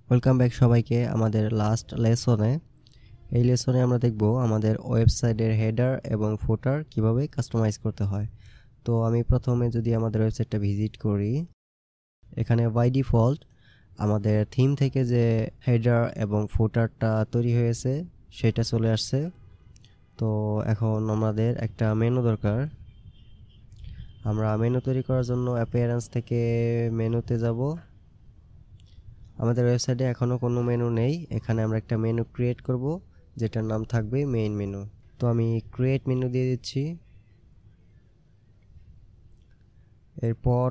Welcome back সবাইকে আমাদের last লেসনে। এই লেসনে আমরা দেখব আমাদের ওয়েবসাইটের হেডার এবং ফুটার কিভাবে কাস্টমাইজ করতে হয়। তো আমি প্রথমে যদি আমাদের ওয়েবসাইটটা ভিজিট করি, এখানে বাই ডিফল্ট আমাদের থিম থেকে যে হেডার এবং ফুটারটা তৈরি হয়েছে সেটা চলে আসছে। তো এখন আমাদের একটা মেনু দরকার। আমরা মেনু তৈরি করার জন্য অ্যাপিয়ারেন্স থেকে মেনুতে যাব। আমাদের ওয়েবসাইটে এখনও কোনো মেনু নেই, এখানে আমরা একটা মেনু ক্রিয়েট করব যেটার নাম থাকবে মেইন মেনু। তো আমি ক্রিয়েট মেনু দিয়ে দিচ্ছি। এরপর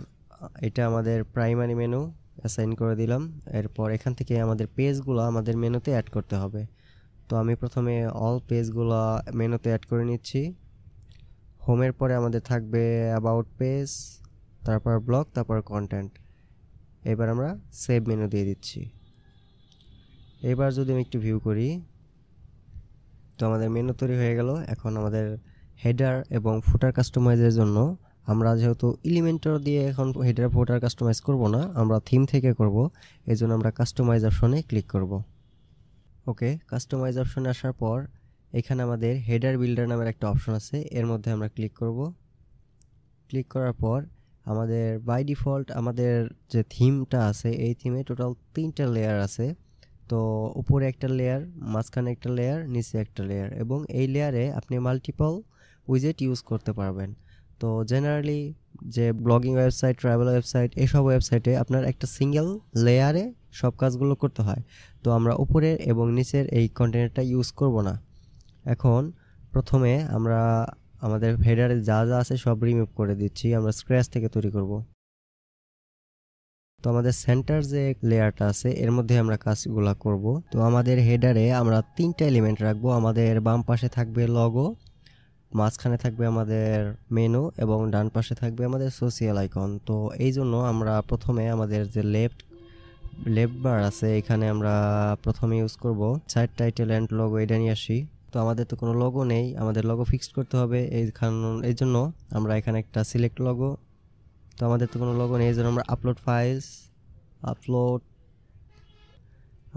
এটা আমাদের প্রাইমারি মেনু অ্যাসাইন করে দিলাম। এরপর এখান থেকে আমাদের পেজগুলো আমাদের মেনুতে অ্যাড করতে হবে। তো আমি প্রথমে অল পেজগুলো মেনুতে অ্যাড করে নিচ্ছি। হোমের পরে আমাদের থাকবে অ্যাবাউট পেজ, তারপর ব্লগ, তারপর কন্টেন্ট। এবার আমরা সেভ মেনু দিয়ে দিচ্ছি। এবার যদি আমি একটু ভিউ করি, তো আমাদের মেনু তৈরি হয়ে গেল। এখন আমাদের হেডার এবং ফুটার কাস্টমাইজের জন্য আমরা যেহেতু এলিমেন্টর দিয়ে এখন হেডার ফুটার কাস্টমাইজ করব না, আমরা থিম থেকে করব। এই জন্য আমরা কাস্টমাইজ অপশনে ক্লিক করব। ওকে, কাস্টমাইজ অপশনে আসার পর এখানে আমাদের হেডার বিল্ডার নামের একটা অপশন আছে, এর মধ্যে আমরা ক্লিক করব। ক্লিক করার পর আমাদের বাই ডিফল্ট আমাদের যে থিমটা আছে এই থিমে টোটাল 3টা লেয়ার আছে। তো উপরে একটা লেয়ার, মাঝখানে একটা লেয়ার, নিচে একটা লেয়ার, এবং এই লেয়ারে আপনি মাল্টিপল উইজেট ইউজ করতে পারবেন। তো জেনারেলি যে ব্লগিং ওয়েবসাইট, ট্রাভেল ওয়েবসাইট, এসব ওয়েবসাইটে আপনার একটা সিঙ্গেল লেয়ারে সব কাজগুলো করতে হয়। তো আমরা উপরের এবং নিচের এই কন্টেনারটা ইউজ করব না। এখন প্রথমে আমরা আমাদের হেডারে যা যা আছে সব রিমুভ করে দিচ্ছি, আমরা স্ক্র্যাচ থেকে তৈরি করব। তো আমাদের সেন্টার যে লেয়ারটা আছে এর মধ্যে আমরা কাজগুলো করব। তো আমাদের হেডারে আমরা 3টা এলিমেন্ট রাখবো। আমাদের বাম পাশে থাকবে লগো, মাঝখানে থাকবে আমাদের মেনু, এবং ডান পাশে থাকবে আমাদের সোশিয়াল আইকন। তো এই জন্য আমরা প্রথমে আমাদের যে লেফট বার আছে এখানে আমরা প্রথমে ইউজ করব সাইট টাইটেল অ্যান্ড লগো, এটা নিয়ে আসি। তো আমাদের তো কোনো লগো নেই, আমাদের লগো ফিক্সড করতে হবে। এই জন্য আমরা এখানে একটা সিলেক্ট লগো। তো আমাদের তো কোনো লগো নেই, এই জন্য আমরা আপলোড ফাইলস, আপলোড,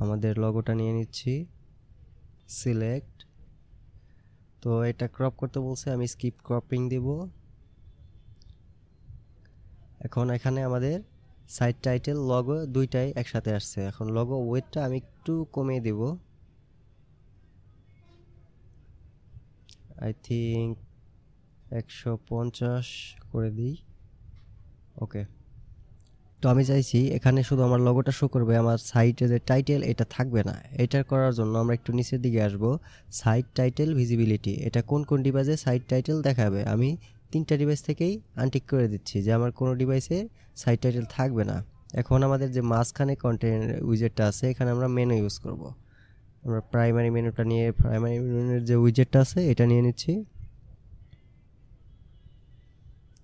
আমাদের লগোটা নিয়ে নিচ্ছি, সিলেক্ট। তো এটা ক্রপ করতে বলছে, আমি স্কিপ ক্রপিং দিব। এখন এখানে আমাদের সাইট টাইটেল লগো দুইটাই একসাথে আসছে। এখন লগো ওয়েটটা আমি একটু কমিয়ে দিব, আই থিঙ্ক 150 করে দিই। ওকে, তো আমি চাইছি এখানে শুধু আমার লগোটা শো করবে, আমার সাইটে যে টাইটেল এটা থাকবে না। এটার করার জন্য আমরা একটু নিচের দিকে আসব, সাইট টাইটেল ভিজিবিলিটি, এটা কোন কোন ডিভাইসে সাইট টাইটেল দেখাবে। আমি 3টা ডিভাইস থেকেই আনটিক করে দিচ্ছি যে আমার কোনো ডিভাইসে সাইট টাইটেল থাকবে না। এখন আমাদের যে মাঝখানে কন্টেন্ট উইজেটটা আছে এখানে আমরা মেনু ইউজ করব। আমরা প্রাইমারি মেনুটা নিয়ে, প্রাইমারি মেনুর যে উইজেটটা আছে এটা নিয়ে নিচ্ছি।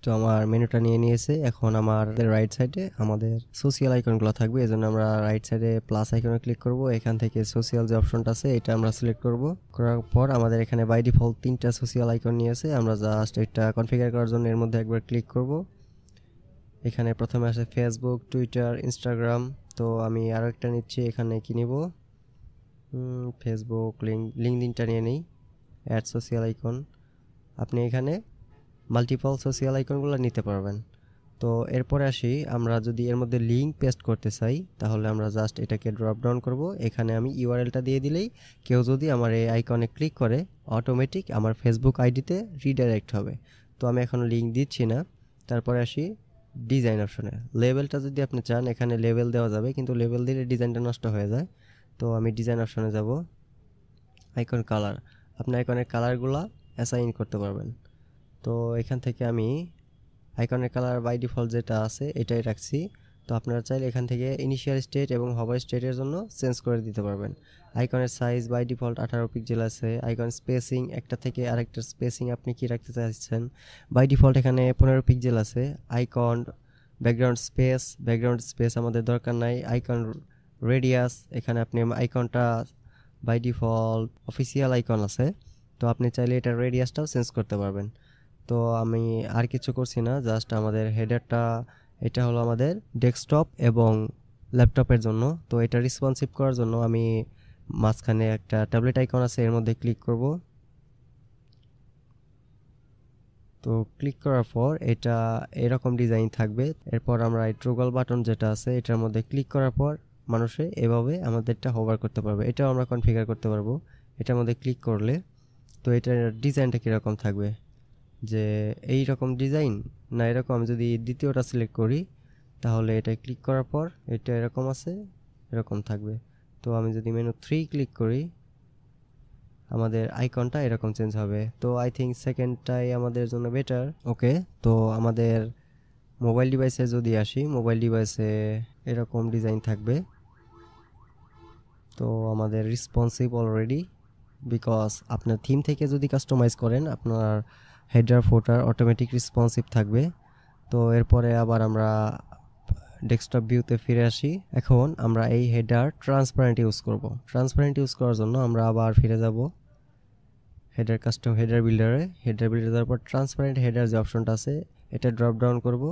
তো আমার মেনুটা নিয়ে নিয়েছে। এখন আমার রাইট সাইডে আমাদের সোশিয়াল আইকনগুলো থাকবে, এজন্য আমরা রাইট সাইডে প্লাস আইকনে ক্লিক করব। এখান থেকে সোশিয়াল যে অপশনটা আছে এটা আমরা সিলেক্ট করব। করার পর আমাদের এখানে বাই ডিফল্ট 3টা সোশিয়াল আইকন নিয়েছে, আমরা জাস্ট এটা কনফিগার করার জন্য এর মধ্যে একবার ক্লিক করব। এখানে প্রথমে আসে ফেসবুক, টুইটার, ইনস্টাগ্রাম। তো আমি আরও একটা নিচ্ছি, এখানে কি নিব, ফেসবুক, লিঙ্কডইনটা নিয়ে নিই, অ্যাড সোশিয়াল আইকন। আপনি এখানে মাল্টিপল সোশিয়াল আইকনগুলো নিতে পারবেন। তো এরপরে আসি, আমরা যদি এর মধ্যে লিঙ্ক পেস্ট করতে চাই তাহলে আমরা জাস্ট এটাকে ড্রপ ডাউন করব। এখানে আমি ইউআরএলটা দিয়ে দিলেই কেউ যদি আমার এই আইকনে ক্লিক করে অটোমেটিক আমার ফেসবুক আইডিতে রিডাইরেক্ট হবে। তো আমি এখন লিঙ্ক দিচ্ছি না। তারপরে আসি ডিজাইন অপশনে। লেবেলটা যদি আপনি চান এখানে লেবেল দেওয়া যাবে, কিন্তু লেবেল দিলে ডিজাইনটা নষ্ট হয়ে যায়। তো আমি ডিজাইন অপশনে যাব, আইকন কালার, আপনি আইকনের কালারগুলো অ্যাসাইন করতে পারবেন। তো এখান থেকে আমি আইকনের কালার বাই ডিফল্ট যেটা আছে এটাই রাখছি। তো আপনারা চাইলে এখান থেকে ইনিশিয়াল স্টেট এবং হভার স্টেটের জন্য চেঞ্জ করে দিতে পারবেন। আইকনের সাইজ বাই ডিফল্ট 18 পিক্সেল আছে। আইকন স্পেসিং, একটা থেকে আরেকটা স্পেসিং আপনি কি রাখতে চাইছেন, বাই ডিফল্ট এখানে 15 পিক্সেল আছে। আইকন ব্যাকগ্রাউন্ড স্পেস আমাদের দরকার নাই। আইকন রেডিয়াস, এখানে আপনি আইকনটা বাই ডিফল্ট অফিসিয়াল আইকন আছে, তো আপনি চাইলে এটার রেডিয়াসটাও চেঞ্জ করতে পারবেন। তো আমি আর কিছু করছি না, জাস্ট আমাদের হেডারটা এটা হলো আমাদের ডেস্কটপ এবং ল্যাপটপের জন্য। তো এটা রেসপন্সিভ করার জন্য আমি মাঝখানে একটা ট্যাবলেট আইকন আছে, এর মধ্যে ক্লিক করব। তো ক্লিক করার পর এটা এরকম ডিজাইন থাকবে। এরপর আমরা এই ট্রগল বাটন যেটা আছে এটার মধ্যে ক্লিক করার পর মানুষে এভাবে আমাদেরটা হোভার করতে পারবে। এটাও আমরা কনফিগার করতে পারবো এটার মধ্যে ক্লিক করলে। তো এটার ডিজাইনটা কীরকম থাকবে, যে এই রকম ডিজাইন না এরকম। আমি যদি দ্বিতীয়টা সিলেক্ট করি তাহলে এটা ক্লিক করার পর এটা এরকম আছে, এরকম থাকবে। তো আমি যদি মেনু 3 ক্লিক করি আমাদের আইকনটা এরকম চেঞ্জ হবে। তো আই থিঙ্ক সেকেন্ডটাই আমাদের জন্য বেটার। ওকে, তো আমাদের মোবাইল ডিভাইসে যদি আসি, মোবাইল ডিভাইসে এরকম ডিজাইন থাকবে। তো আমাদের রেসপন্সিভ অলরেডি, বিকজ আপনার থিম থেকে যদি কাস্টমাইজ করেন আপনার হেডার ফোটার অটোমেটিক রেসপন্সিভ থাকবে। তো এরপরে আবার আমরা ডেস্কটপ ভিউতে ফিরে আসি। এখন আমরা এই হেডার ট্রান্সপারেন্ট ইউজ করব। ট্রান্সপারেন্ট ইউজ করার জন্য আমরা আবার ফিরে যাব হেডার কাস্টম হেডার বিল্ডারে। হেডার বিল্ডার দেওয়ার পর ট্রান্সপারেন্ট হেডার যে অপশনটা আছে এটা ড্রপ ডাউন করব।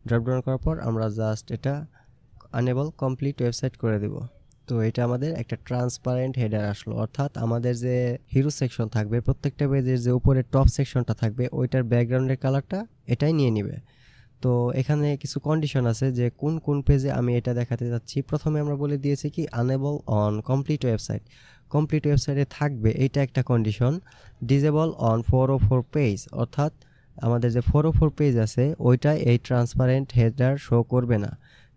ড্রপ ডাউন করার পর আমরা জাস্ট এটা আনেবল কমপ্লিট ওয়েবসাইট করে দেব। তো এটা আমাদের একটা ট্রান্সপারেন্ট হেডার আসলো, অর্থাৎ আমাদের যে হিরো সেকশন থাকবে প্রত্যেকটা পেজের যে উপরে টপ সেকশনটা থাকবে ওইটার ব্যাকগ্রাউন্ডের কালারটা এটাই নিয়ে নেবে। তো এখানে কিছু কন্ডিশন আছে যে কোন কোন পেজে আমি এটা দেখাতে যাচ্ছি। প্রথমে আমরা বলে দিয়েছি কি unable on complete website, complete ওয়েবসাইটে থাকবে এইটা একটা কন্ডিশন। ডিজেবল অন 404 পেজ, অর্থাৎ আমাদের যে 404 পেজ আছে ওইটা এই ট্রান্সপারেন্ট হেডার শো করবে না।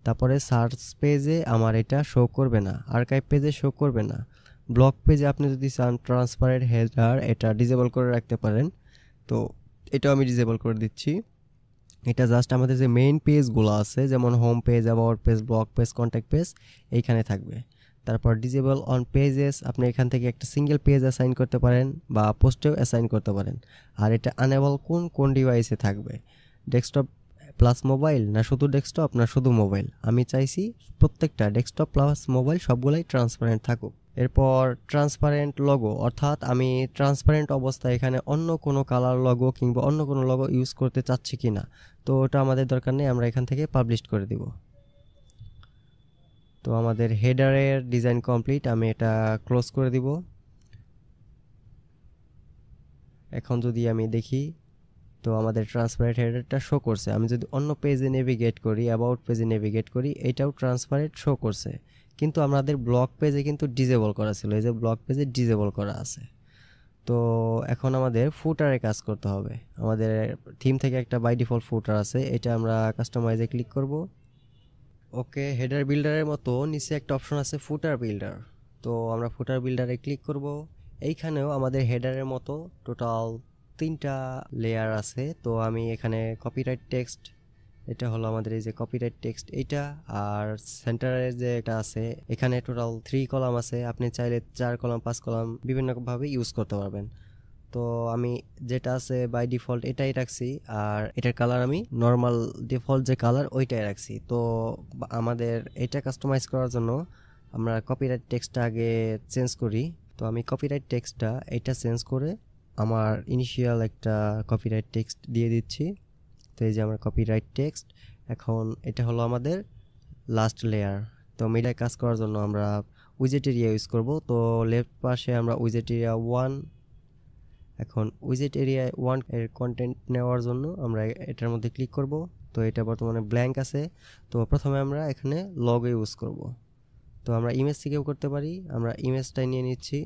তারপরে সার্চ পেজে আমার এটা শো করবে না, আর্কাইভ পেজে শো করবে না। ব্লগ পেজে আপনি যদি চান ট্রান্সপারেন্ট হেডার এটা ডিজেবল করে রাখতে পারেন। তো এটাও আমি ডিজেবল করে দিচ্ছি। এটা জাস্ট আমাদের যে মেইন পেজগুলো আছে যেমন home page, about page, blog page, contact page এইখানে থাকবে। তারপর ডিজেবল অন পেজেস, আপনি এখান থেকে একটা সিঙ্গেল পেজ অ্যাসাইন করতে পারেন বা পোস্টেও অ্যাসাইন করতে পারেন। আর এটা আনেবল কোন কোন ডিভাইসে থাকবে, ডেস্কটপ প্লাস মোবাইল না শুধু ডেস্কটপ না শুধু মোবাইল। আমি চাইছি প্রত্যেকটা ডেস্কটপ প্লাস মোবাইল সবগুলাই ট্রান্সপারেন্ট থাকুক। এরপর ট্রান্সপারেন্ট লগো, অর্থাৎ আমি ট্রান্সপারেন্ট অবস্থায় এখানে অন্য কোনো কালার লগো কিংবা অন্য কোনো লগো ইউজ করতে চাচ্ছি কি না, তো ওটা আমাদের দরকার নেই, আমরা এখান থেকে পাবলিশ করে দিব। তো আমাদের হেডারের ডিজাইন কমপ্লিট, আমি এটা ক্লোজ করে দিব। এখন যদি আমি দেখি তো আমাদের ট্রান্সপারেন্ট হেডারটা শো করছে। আমি যদি অন্য পেজে নেভিগেট করি, অ্যাবাউট পেজে নেভিগেট করি, এটাও ট্রান্সপারেন্ট শো করছে। কিন্তু আমাদের ব্লগ পেজে কিন্তু ডিজেবল করা ছিল, এই যে ব্লগ পেজে ডিজেবল করা আছে। তো এখন আমাদের ফুটারে কাজ করতে হবে। আমাদের থিম থেকে একটা বাই ডিফল্ট ফুটার আছে, এটা আমরা কাস্টমাইজে ক্লিক করব। ওকে, হেডার বিল্ডারের মতো নিচে একটা অপশন আছে ফুটার বিল্ডার। তো আমরা ফুটার বিল্ডারে ক্লিক করব। এইখানেও আমাদের হেডারের মতো টোটাল 3টা লেয়ার আছে। তো আমি এখানে কপিরাইট টেক্সট, এটা হলো আমাদের এই যে কপিরাইট টেক্সট এইটা, আর সেন্টারের যে এটা আছে এখানে টোটাল 3 কলাম আছে। আপনি চাইলে 4 কলাম 5 কলাম বিভিন্নভাবে ইউজ করতে পারবেন। তো আমি যেটা আছে বাই ডিফল্ট এটাই রাখছি, আর এটার কালার আমি নর্মাল ডিফল্ট যে কালার ওইটাই রাখছি। তো আমাদের এটা কাস্টমাইজ করার জন্য আমরা কপিরাইট টেক্সটটা আগে চেঞ্জ করি। তো আমি কপিরাইট টেক্সটটা এটা চেঞ্জ করে আমার ইনিশিয়াল একটা কপিরাইট টেক্সট দিয়ে দিচ্ছি। তো এই যে আমার কপিরাইট টেক্সট। এখন এটা হলো আমাদের লাস্ট লেয়ার। তো মিডিয়ায় কাজ করার জন্য আমরা উইজেট এরিয়া ইউজ করব। তো লেফট পাশে আমরা উইজেট এরিয়া 1, এখন উইজেট এরিয়া 1 এর কন্টেন্ট নেওয়ার জন্য আমরা এটার মধ্যে ক্লিক করব। তো এটা বর্তমানে ব্ল্যাঙ্ক আছে। তো প্রথমে আমরা এখানে লগো ইউজ করব। তো আমরা ইমেজ থেকেও করতে পারি, আমরা ইমেজটাই নিয়ে নিচ্ছি।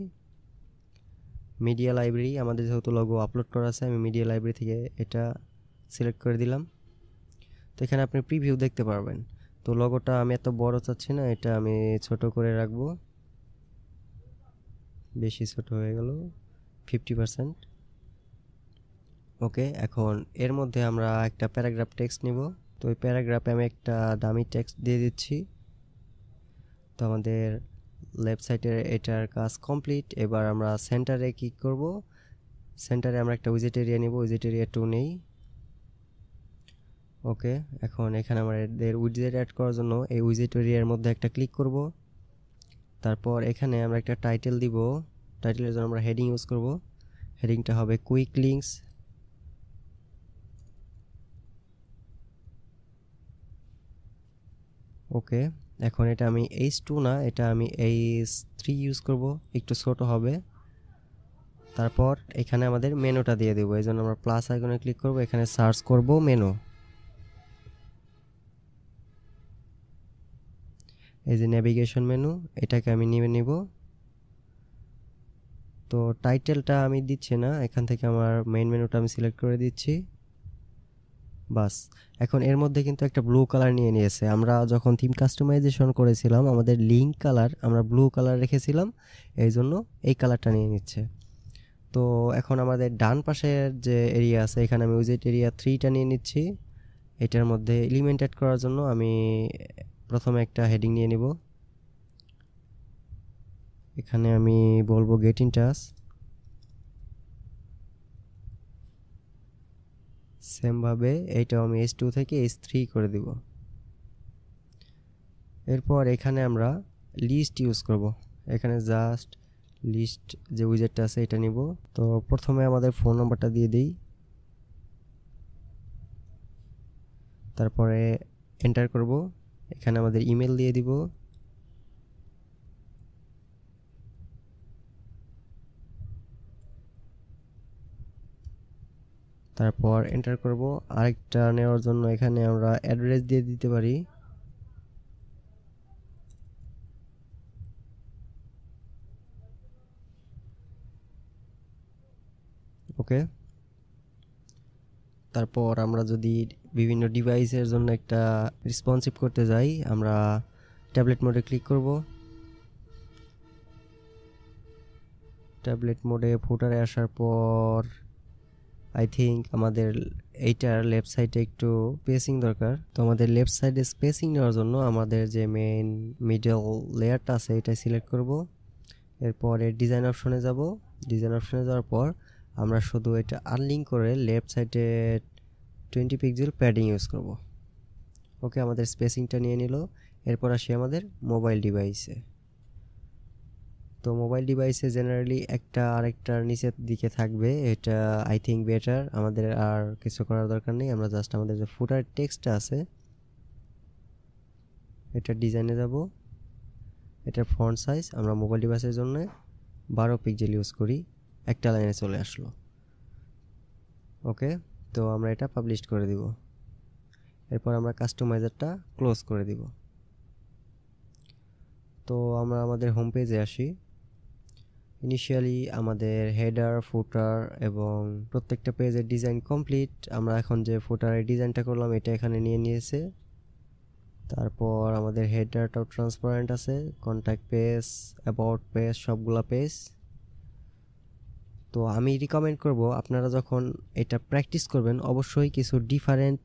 মিডিয়া লাইব্রেরি, আমাদের যেহেতু লগো আপলোড করা আছে আমি মিডিয়া লাইব্রেরি থেকে এটা সিলেক্ট করে দিলাম। তো এখানে আপনি প্রিভিউ দেখতে পারবেন। তো লগোটা আমি এত বড় চাচ্ছি না, এটা আমি ছোট করে রাখবো, বেশি ছোট হয়ে গেল 50%। ওকে, এখন এর মধ্যে আমরা একটা প্যারাগ্রাফ টেক্সট নিব। তো ওই প্যারাগ্রাফে আমি একটা ডামি টেক্সট দিয়ে দিচ্ছি। তো আমাদের লেফট সাইডের এটার কাজ কমপ্লিট। এবার আমরা সেন্টারে ক্লিক করব। সেন্টারে আমরা একটা উইজেট এরিয়া নিব, উইজেট এরিয়া 2 নেই। ওকে, এখন এখানে আমাদের উইজেট অ্যাড করার জন্য এই উইজেট এরিয়ার মধ্যে একটা ক্লিক করব। তারপর এখানে আমরা একটা টাইটেল দিব। টাইটেলের জন্য আমরা হেডিং ইউজ করব। হেডিংটা হবে কুইক লিঙ্কস। ওকে, এখন এটা আমি H2 না, এটা আমি H3 ইউজ করব, একটু ছোট হবে। তারপর এখানে আমাদের মেনুটা দিয়ে দেবো, এই জন্য আমরা প্লাস আইকনে ক্লিক করব, এখানে সার্চ করব মেনু। এই যে নেভিগেশন মেনু, এটাকে আমি নিয়ে নিব। তো টাইটেলটা আমি দিচ্ছি না, এখান থেকে আমার মেইন মেনুটা আমি সিলেক্ট করে দিচ্ছি। বাস, এখন এর মধ্যে কিন্তু একটা ব্লু কালার নিয়ে নিয়েছে। আমরা যখন থিম কাস্টমাইজেশন করেছিলাম আমাদের লিঙ্ক কালার আমরা ব্লু কালার রেখেছিলাম, এই জন্য এই কালারটা নিয়ে নিচ্ছে। তো এখন আমাদের ডান পাশের যে এরিয়া আছে এখানে আমি উইজেট এরিয়া 3টা নিয়ে নিচ্ছি। এটার মধ্যে এলিমেন্ট অ্যাড করার জন্য আমি প্রথমে একটা হেডিং নিয়ে নিব। এখানে আমি বলবো গেট ইন টাচ। সেমভাবে এইটাও আমি H2 থেকে H3 করে দিব। এরপর এখানে আমরা লিস্ট ইউজ করব। এখানে জাস্ট লিস্ট যে উইজেটটা আছে এটা নিব। তো প্রথমে আমাদের ফোন নাম্বারটা দিয়ে দিই, তারপরে এন্টার করব। এখানে আমাদের ইমেল দিয়ে দিব। তারপর এন্টার করব। আরেকটা নেওয়ার জন্য এখানে আমরা অ্যাড্রেস দিয়ে দিতে পারি। ওকে, তারপর আমরা যদি বিভিন্ন ডিভাইসের জন্য একটা রেসপন্সিভ করতে যাই, আমরা ট্যাবলেট মোডে ক্লিক করব। ট্যাবলেট মোডে ফুটারে আসার পর আই থিঙ্ক আমাদের এইটার লেফট সাইডে একটু স্পেসিং দরকার। তো আমাদের লেফট সাইডে স্পেসিং নেওয়ার জন্য আমাদের যে মেইন মিডল লেয়ারটা আছে এটা সিলেক্ট করব। এরপরে ডিজাইন অপশনে যাব। ডিজাইন অপশনে যাওয়ার পর আমরা শুধু এটা আনলিঙ্ক করে লেফট সাইডে 20 পিক্সেল প্যাডিং ইউজ করব। ওকে, আমাদের স্পেসিংটা নিয়ে নিল। এরপর আসি আমাদের মোবাইল ডিভাইসে। তো মোবাইল ডিভাইসে জেনারেলি একটা আরেকটার নিচের দিকে থাকবে, এটা আই থিঙ্ক বেটার। আমাদের আর কিছু করার দরকার নেই, আমরা জাস্ট আমাদের যে ফুটার টেক্সটটা আছে এটা ডিজাইনে যাব। এটার ফন্ট সাইজ আমরা মোবাইল ডিভাইসের জন্য 12 পিক্সেল ইউজ করি, একটা লাইনে চলে আসলো। ওকে, তো আমরা এটা পাবলিশ করে দিব। এরপর আমরা কাস্টমাইজারটা ক্লোজ করে দিব। তো আমরা আমাদের হোম পেজে আসি। ইনিশিয়ালি আমাদের হেডার, ফুটার এবং প্রত্যেকটা পেজের ডিজাইন কমপ্লিট। আমরা এখন যে ফুটারের ডিজাইনটা করলাম এটা এখানে নিয়ে নিয়েছে। তারপর আমাদের হেডারটাও ট্রান্সপারেন্ট আছে, কন্ট্যাক্ট পেজ, অ্যাবাউট পেজ, সবগুলা পেজ। তো আমি রিকমেন্ড করব আপনারা যখন এটা প্র্যাকটিস করবেন অবশ্যই কিছু ডিফারেন্ট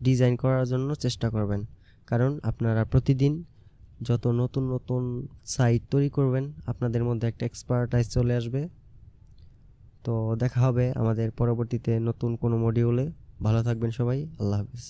ডিজাইন করার জন্য চেষ্টা করবেন, কারণ আপনারা প্রতিদিন যত নতুন নতুন সাইট তৈরি করবেন আপনাদের মধ্যে একটা এক্সপার্টাইজ চলে আসবে। তো দেখা হবে আমাদের পরবর্তীতে নতুন কোনো মডিউলে। ভালো থাকবেন সবাই, আল্লাহ হাফেজ।